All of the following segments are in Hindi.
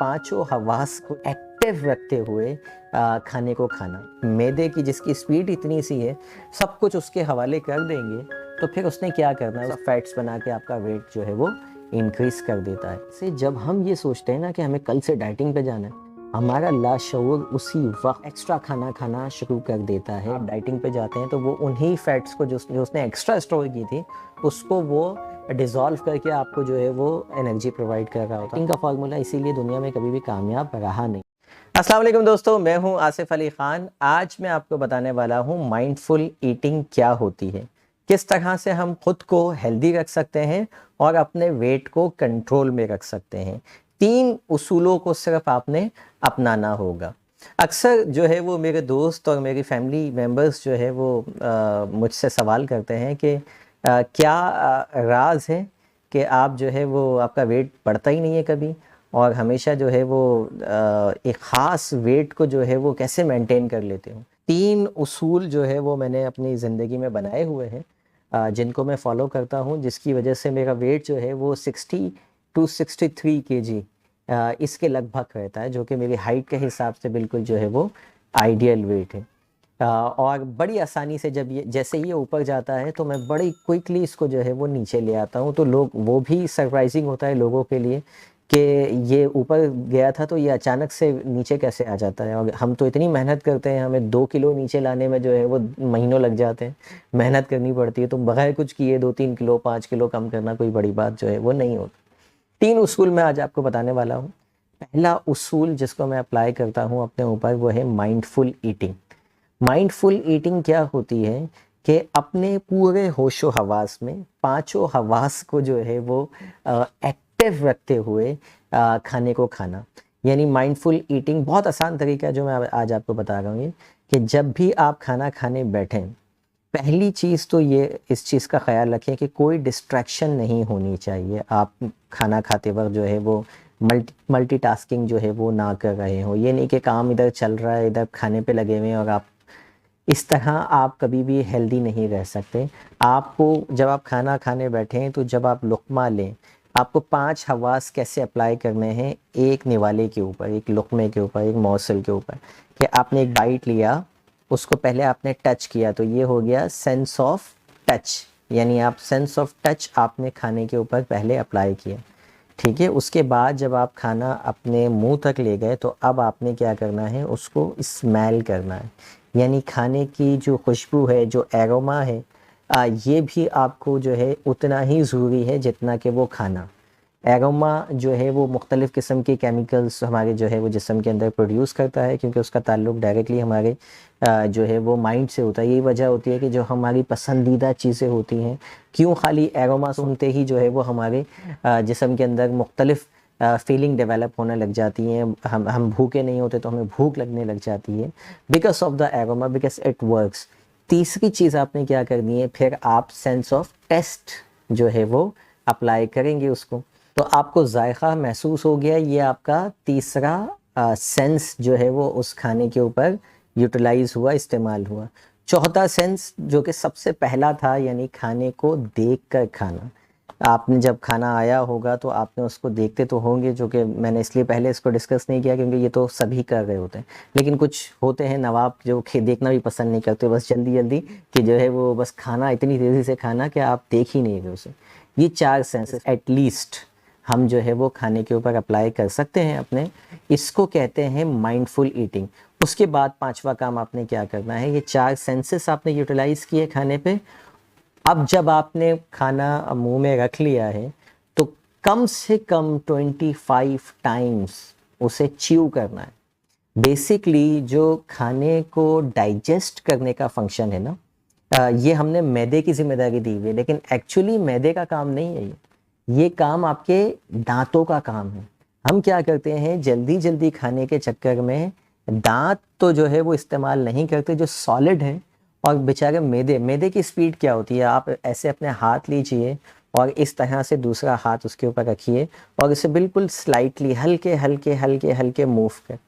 पांचों हवास को एक्टिव रखते हुए खाने को खाना। मैदे की जिसकी स्पीड इतनी सी है, सब कुछ उसके हवाले कर देंगे तो फिर उसने क्या करना है, फैट्स बना के आपका वेट जो है वो इंक्रीज कर देता है। से जब हम ये सोचते हैं ना कि हमें कल से डाइटिंग पे जाना है, हमारा लाशऊर उसी वक्त एक्स्ट्रा खाना खाना शुरू कर देता है। आप डाइटिंग पे जाते हैं तो वो उन्हीं फैट्स को जो उसने एक्स्ट्रा स्टोर की थी उसको वो डिज़ोल्व करके आपको जो है वो एनर्जी प्रोवाइड कर रहा होता है। इनका फार्मूला इसीलिए दुनिया में कभी भी कामयाब रहा नहीं। अस्सलाम वालेकुम दोस्तों, मैं हूं आसिफ अली खान। आज मैं आपको बताने वाला हूं माइंडफुल ईटिंग क्या होती है, किस तरह से हम खुद को हेल्दी रख सकते हैं और अपने वेट को कंट्रोल में रख सकते हैं। 3 उसूलों को सिर्फ आपने अपनाना होगा। अक्सर जो है वो मेरे दोस्त और मेरी फैमिली मेम्बर्स जो है वो मुझसे सवाल करते हैं कि क्या राज है कि आप जो है वो आपका वेट बढ़ता ही नहीं है कभी, और हमेशा जो है वो एक ख़ास वेट को जो है वो कैसे मेंटेन कर लेते हो। 3 उसूल जो है वो मैंने अपनी ज़िंदगी में बनाए हुए हैं, जिनको मैं फॉलो करता हूँ, जिसकी वजह से मेरा वेट जो है वो 60 टू 63 केजी इसके लगभग रहता है, जो कि मेरी हाइट के हिसाब से बिल्कुल जो है वो आइडियल वेट है। और बड़ी आसानी से जब ये जैसे ये ऊपर जाता है तो मैं बड़ी क्विकली इसको जो है वो नीचे ले आता हूँ। तो लोग, वो भी सरप्राइजिंग होता है लोगों के लिए कि ये ऊपर गया था तो ये अचानक से नीचे कैसे आ जाता है। और हम तो इतनी मेहनत करते हैं, हमें 2 किलो नीचे लाने में जो है वो महीनों लग जाते हैं, मेहनत करनी पड़ती है। तो बगैर कुछ किए 2-3 किलो 5 किलो कम करना कोई बड़ी बात जो है वो नहीं होती। 3 उसूल मैं आज आपको बताने वाला हूँ। पहला उसूल जिसको मैं अप्लाई करता हूँ अपने ऊपर, वो है माइंडफुल ईटिंग। माइंडफुल ईटिंग क्या होती है कि अपने पूरे होशो हवास में पांचों हवास को जो है वो एक्टिव रखते हुए खाने को खाना, यानी माइंडफुल ईटिंग। बहुत आसान तरीका है जो मैं आज आपको बता रहा हूँ कि जब भी आप खाना खाने बैठें, पहली चीज़ तो ये इस चीज़ का ख्याल रखें कि कोई डिस्ट्रैक्शन नहीं होनी चाहिए। आप खाना खाते वक्त जो है वो मल्टीटास्किंग जो है वो ना कर रहे हो। ये नहीं कि काम इधर चल रहा है, इधर खाने पे लगे हुए हैं, और आप इस तरह आप कभी भी हेल्दी नहीं रह सकते। आपको जब आप खाना खाने बैठें तो जब आप लुक़मा लें, आपको 5 हवास कैसे अप्लाई करने हैं एक निवाले के ऊपर, एक लुक़मे के ऊपर, एक मौसल के ऊपर। कि आपने एक बाइट लिया, उसको पहले आपने टच किया, तो ये हो गया सेंस ऑफ टच, यानी आप सेंस ऑफ टच आपने खाने के ऊपर पहले अप्लाई किया। ठीक है, उसके बाद जब आप खाना अपने मुंह तक ले गए तो अब आपने क्या करना है, उसको स्मेल करना है, यानी खाने की जो खुशबू है, जो एरोमा है, ये भी आपको जो है उतना ही ज़रूरी है जितना कि वो खाना। एरोमा जो है वो मुख्तलिफ़ किस्म के केमिकल्स हमारे जो है वो जिस्म के अंदर प्रोड्यूस करता है, क्योंकि उसका ताल्लुक डायरेक्टली हमारे जो है वो माइंड से होता है। यही वजह होती है कि जो हमारी पसंदीदा चीज़ें होती हैं, क्यों खाली एरोमा सुनते ही जो है वो हमारे जिस्म के अंदर मुख्तलिफ़ फीलिंग डेवलप होने लग जाती हैं। हम भूखे नहीं होते तो हमें भूख लगने लग जाती है, because of the aroma, because it works. तीसरी चीज़ आपने क्या करनी है, फिर आप सेंस ऑफ टेस्ट जो है वो अप्लाई करेंगे उसको, तो आपको जायका महसूस हो गया। ये आपका तीसरा सेंस जो है वो उस खाने के ऊपर यूटिलाइज हुआ, इस्तेमाल हुआ। चौथा सेंस जो कि सबसे पहला था, यानी खाने को देख कर खाना। आपने जब खाना आया होगा तो आपने उसको देखते तो होंगे, जो कि मैंने इसलिए पहले इसको डिस्कस नहीं किया क्योंकि ये तो सभी कर रहे होते हैं। लेकिन कुछ होते हैं नवाब जो देखना भी पसंद नहीं करते, बस जल्दी जल्दी कि जो है वो बस खाना, इतनी तेज़ी से खाना कि आप देख ही नहीं रहे उसे। ये 4 सेंसेस एटलीस्ट हम जो है वो खाने के ऊपर अप्लाई कर सकते हैं अपने। इसको कहते हैं माइंडफुल ईटिंग। उसके बाद 5वां काम आपने क्या करना है, ये 4 सेंसेस आपने यूटिलाइज़ किए खाने पे। अब जब आपने खाना मुंह में रख लिया है तो कम से कम 25 टाइम्स उसे च्यू करना है। बेसिकली जो खाने को डाइजेस्ट करने का फंक्शन है ना, ये हमने मैदे की जिम्मेदारी दी हुई है, लेकिन एक्चुअली मैदे का काम नहीं है ये काम आपके दांतों का काम है। हम क्या करते हैं, जल्दी जल्दी खाने के चक्कर में दांत तो जो है वो इस्तेमाल नहीं करते, जो सॉलिड है। और बेचारे मैदे की स्पीड क्या होती है, आप ऐसे अपने हाथ लीजिए और इस तरह से दूसरा हाथ उसके ऊपर रखिए और इसे बिल्कुल स्लाइटली हल्के हल्के मूव कर।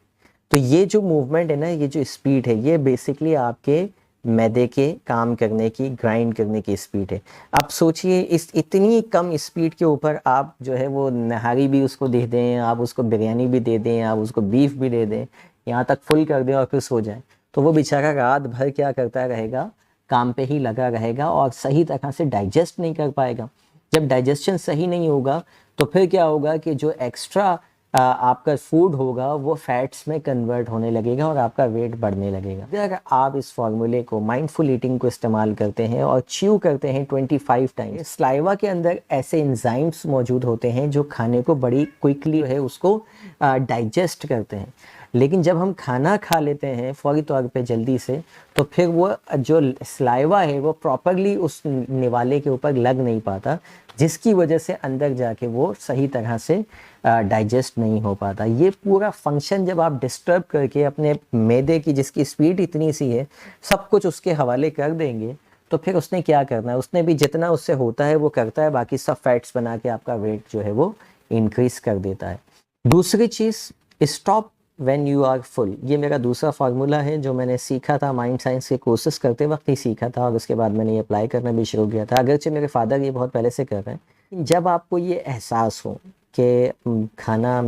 तो ये जो मूवमेंट है ना, ये जो स्पीड है, ये बेसिकली आपके मैदे के काम करने की, ग्राइंड करने की स्पीड है। आप सोचिए इस इतनी कम स्पीड के ऊपर आप जो है वो नहारी भी उसको दे दें, आप उसको बिरयानी भी दे दें, आप उसको बीफ भी दे दें, यहाँ तक फुल कर दें और फिर सो जाए, तो वो बेचारा रात भर क्या करता रहेगा, काम पे ही लगा रहेगा और सही तरह से डाइजेस्ट नहीं कर पाएगा। जब डाइजेशन सही नहीं होगा तो फिर क्या होगा कि जो एक्स्ट्रा आपका फूड होगा वो फैट्स में कन्वर्ट होने लगेगा और आपका वेट बढ़ने लगेगा। अगर आप इस फॉर्मूले को, माइंडफुल ईटिंग को इस्तेमाल करते हैं और च्यू करते हैं 25 टाइम्स, स्लाइवा के अंदर ऐसे एंजाइम्स मौजूद होते हैं जो खाने को बड़ी क्विकली है उसको डाइजेस्ट करते हैं। लेकिन जब हम खाना खा लेते हैं फौरी तौर पे जल्दी से, तो फिर वो जो स्लाइवा है वो प्रॉपरली उस निवाले के ऊपर लग नहीं पाता, जिसकी वजह से अंदर जाके वो सही तरह से डाइजेस्ट नहीं हो पाता। ये पूरा फंक्शन जब आप डिस्टर्ब करके अपने मैदे की, जिसकी स्पीड इतनी सी है, सब कुछ उसके हवाले कर देंगे, तो फिर उसने क्या करना है, उसने भी जितना उससे होता है वो करता है, बाकी सब फैट्स बना के आपका वेट जो है वो इंक्रीज कर देता है। दूसरी चीज़, stop when you are full. ये मेरा दूसरा फार्मूला है जो मैंने सीखा था, माइंड साइंस के कोर्सेज करते वक्त ही सीखा था और उसके बाद मैंने ये अप्लाई करना भी शुरू किया था, अगरचे मेरे फादर ये बहुत पहले से कर रहे हैं। जब आपको ये एहसास हो कि खाना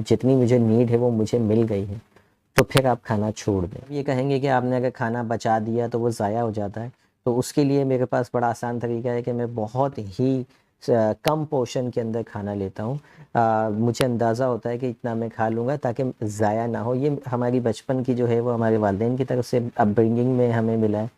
जितनी मुझे नीड है वो मुझे मिल गई है, तो फिर आप खाना छोड़ दें। ये कहेंगे कि आपने अगर खाना बचा दिया तो वो ज़ाया हो जाता है, तो उसके लिए मेरे पास बड़ा आसान तरीका है कि मैं बहुत ही कम पोर्शन के अंदर खाना लेता हूँ। मुझे अंदाज़ा होता है कि इतना मैं खा लूँगा ताकि ज़ाया ना हो। ये हमारी बचपन की जो है वो हमारे वालिदैन की तरफ से अपब्रिंगिंग में हमें मिला है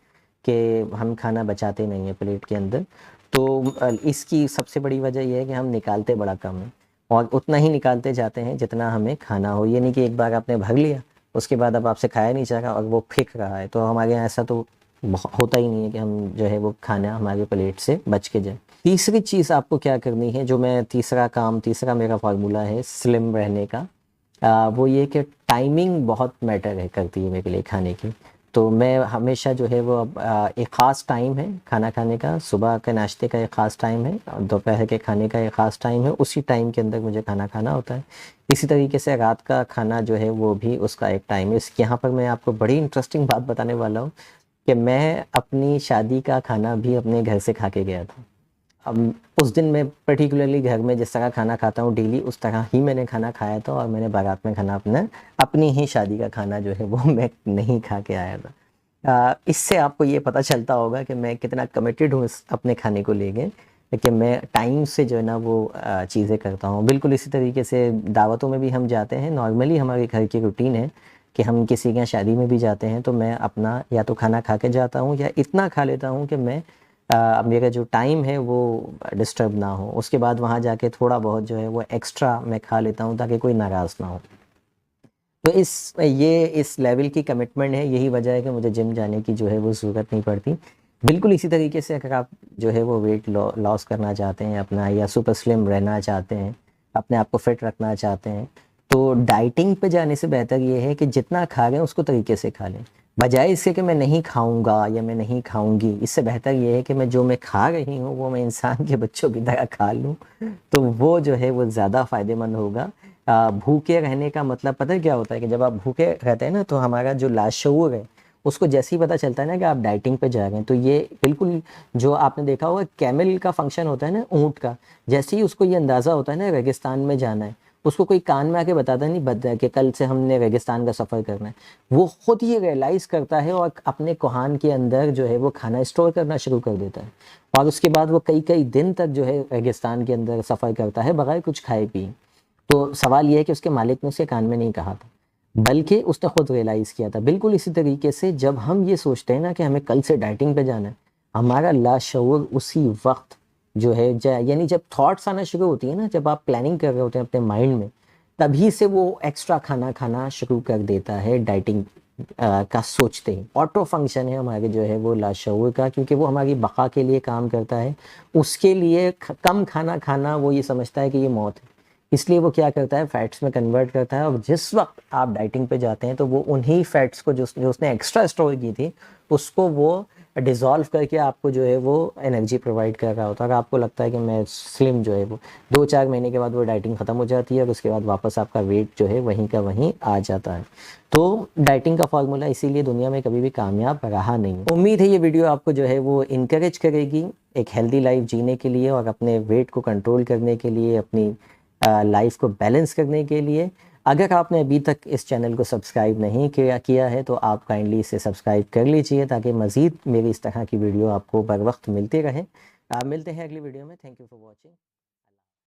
कि हम खाना बचाते नहीं हैं प्लेट के अंदर। तो इसकी सबसे बड़ी वजह यह है कि हम निकालते बड़ा कम है और उतना ही निकालते जाते हैं जितना हमें खाना हो। ये नहीं कि एक बार आपने भर लिया उसके बाद अब आपसे खाया नहीं जा रहा और वो फेंक रहा है, तो हमारे यहाँ ऐसा तो होता ही नहीं है कि हम जो है वो खाना हमारे प्लेट से बच के जाए। तीसरी चीज़ आपको क्या करनी है, जो मैं तीसरा मेरा फार्मूला है स्लिम रहने का, वो ये कि टाइमिंग बहुत मैटर है करती है मेरे लिए खाने की। तो मैं हमेशा जो है वो एक ख़ास टाइम है खाना खाने का, सुबह के नाश्ते का एक ख़ास टाइम है, दोपहर के खाने का एक ख़ास टाइम है, उसी टाइम के अंदर मुझे खाना खाना होता है। इसी तरीके से रात का खाना जो है वो भी उसका एक टाइम है। यहाँ पर मैं आपको बड़ी इंटरेस्टिंग बात बताने वाला हूँ कि मैं अपनी शादी का खाना भी अपने घर से खा के गया था। अब उस दिन मैं पर्टिकुलरली घर में जिस तरह खाना खाता हूँ डेली, उस तरह ही मैंने खाना खाया था और मैंने बारात में खाना अपनी ही शादी का खाना जो है वो मैं नहीं खा के आया था। इससे आपको ये पता चलता होगा कि मैं कितना कमिटेड हूँ अपने खाने को लेके, कि मैं टाइम से जो है ना वो चीज़ें करता हूँ। बिल्कुल इसी तरीके से दावतों में भी हम जाते हैं, नॉर्मली हमारे घर की रूटीन है कि हम किसी के यहाँ शादी में भी जाते हैं तो मैं अपना या तो खाना खा के जाता हूँ या इतना खा लेता हूँ कि मैं मेरा जो टाइम है वो डिस्टर्ब ना हो। उसके बाद वहाँ जाके थोड़ा बहुत जो है वो एक्स्ट्रा मैं खा लेता हूँ ताकि कोई नाराज़ ना हो। तो इस लेवल की कमिटमेंट है, यही वजह है कि मुझे जिम जाने की जो है वो ज़रूरत नहीं पड़ती। बिल्कुल इसी तरीके से अगर आप जो है वो वेट लॉस करना चाहते हैं अपना, या सुपर स्लिम रहना चाहते हैं, अपने आप को फिट रखना चाहते हैं, तो डाइटिंग पे जाने से बेहतर ये है कि जितना खा रहे हैं उसको तरीके से खा लें, बजाय इसके कि मैं नहीं खाऊंगा या मैं नहीं खाऊंगी। इससे बेहतर ये है कि मैं जो मैं खा रही हूँ वो मैं इंसान के बच्चों की तरह खा लूँ, तो वो जो है वो ज़्यादा फ़ायदेमंद होगा। भूखे रहने का मतलब पता है क्या होता है कि जब आप भूखे रहते हैं ना, तो हमारा जो लाशऊर है उसको जैसे ही पता चलता है ना कि आप डाइटिंग पे जा रहे हैं, तो ये बिल्कुल जो आपने देखा होगा कैमल का फंक्शन होता है ना, ऊँट का, जैसे ही उसको ये अंदाज़ा होता है ना रेगिस्तान में जाना है, उसको कोई कान में आके बताता नहीं बता कि कल से हमने रेगिस्तान का सफ़र करना है, वो खुद ही रियलाइज़ करता है और अपने कोहान के अंदर जो है वो खाना स्टोर करना शुरू कर देता है, और उसके बाद वो कई कई दिन तक जो है रेगिस्तान के अंदर सफ़र करता है बगैर कुछ खाए पिए। तो सवाल ये है कि उसके मालिक ने उसके कान में नहीं कहा था, बल्कि उसने खुद रियलाइज़ किया था। बिल्कुल इसी तरीके से जब हम ये सोचते हैं ना कि हमें कल से डाइटिंग पे जाना है, हमारा लाशऊर उसी वक्त जो है यानी जब थॉट्स आना शुरू होती है ना, जब आप प्लानिंग कर रहे होते हैं अपने माइंड में, तभी से वो एक्स्ट्रा खाना खाना शुरू कर देता है डाइटिंग का सोचते ही। ऑटो फंक्शन है हमारे जो है वो लाशऊर का, क्योंकि वो हमारी बका के लिए काम करता है। उसके लिए कम खाना खाना वो ये समझता है कि ये मौत है, इसलिए वो क्या करता है फैट्स में कन्वर्ट करता है। और जिस वक्त आप डाइटिंग पे जाते हैं तो वो उन्हीं फैट्स को जो उसने एक्स्ट्रा स्टोर की थी उसको वो डिज़ोल्व करके आपको जो है वो एनर्जी प्रोवाइड कर रहा होता है। अगर आपको लगता है कि मैं स्लिम जो है वो 2-4 महीने के बाद वो डाइटिंग ख़त्म हो जाती है और उसके बाद वापस आपका वेट जो है वहीं का वहीं आ जाता है। तो डाइटिंग का फार्मूला इसीलिए दुनिया में कभी भी कामयाब रहा नहीं। उम्मीद है ये वीडियो आपको जो है वो इनकरेज करेगी एक हेल्दी लाइफ जीने के लिए और अपने वेट को कंट्रोल करने के लिए, अपनी लाइफ को बैलेंस करने के लिए। अगर आपने अभी तक इस चैनल को सब्सक्राइब नहीं किया है तो आप काइंडली इसे सब्सक्राइब कर लीजिए ताकि मज़ीद मेरी इस तरह की वीडियो आपको बर वक्त मिलती रहे। मिलते हैं अगली वीडियो में। Thank you for watching.